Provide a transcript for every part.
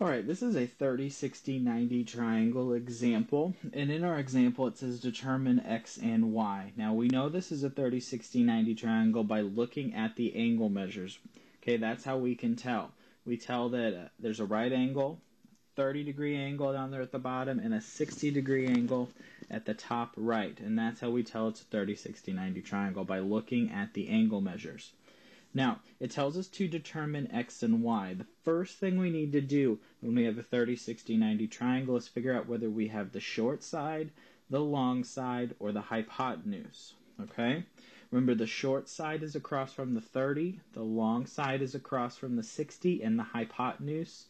Alright, this is a 30, 60, 90 triangle example, and in our example it says determine x and y. Now we know this is a 30, 60, 90 triangle by looking at the angle measures. Okay, that's how we can tell. We tell that there's a right angle, 30-degree angle down there at the bottom, and a 60-degree angle at the top right. And that's how we tell it's a 30, 60, 90 triangle, by looking at the angle measures. Now, it tells us to determine x and y. The first thing we need to do when we have a 30, 60, 90 triangle is figure out whether we have the short side, the long side, or the hypotenuse. Okay? Remember, the short side is across from the 30, the long side is across from the 60, and the hypotenuse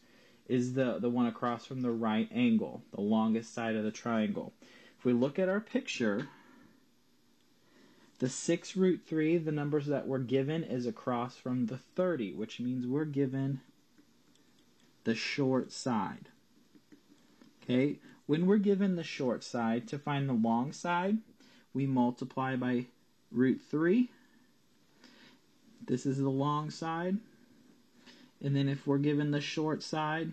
is the one across from the right angle, the longest side of the triangle. If we look at our picture, the 6 root 3, the numbers that we're given, is across from the 30, which means we're given the short side. Okay, when we're given the short side, to find the long side, we multiply by root 3. This is the long side. And then if we're given the short side,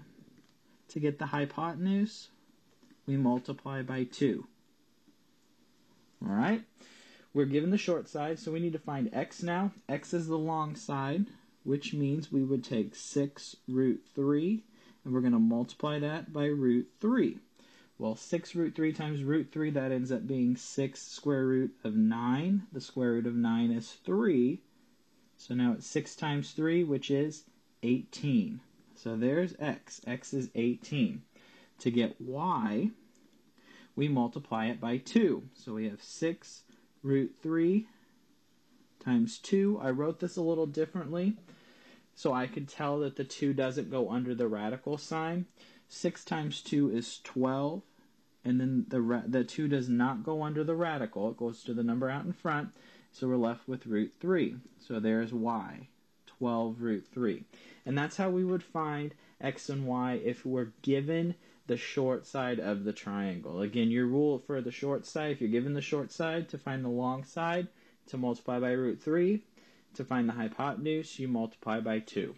to get the hypotenuse, we multiply by 2. All right? We're given the short side, so we need to find x now. X is the long side, which means we would take 6 root 3, and we're going to multiply that by root 3. Well, 6 root 3 times root 3, that ends up being 6 square root of 9. The square root of 9 is 3. So now it's 6 times 3, which is 18. So there's x. X is 18. To get y, we multiply it by 2. So we have 6 root 3 times 2. I wrote this a little differently so I could tell that the 2 doesn't go under the radical sign. 6 times 2 is 12, and then the 2 does not go under the radical. It goes to the number out in front, so we're left with root 3. So there's y, 12 root 3. And that's how we would find x and y if we're given the short side of the triangle. Again, your rule for the short side, if you're given the short side, to find the long side, to multiply by root 3. To find the hypotenuse, you multiply by 2.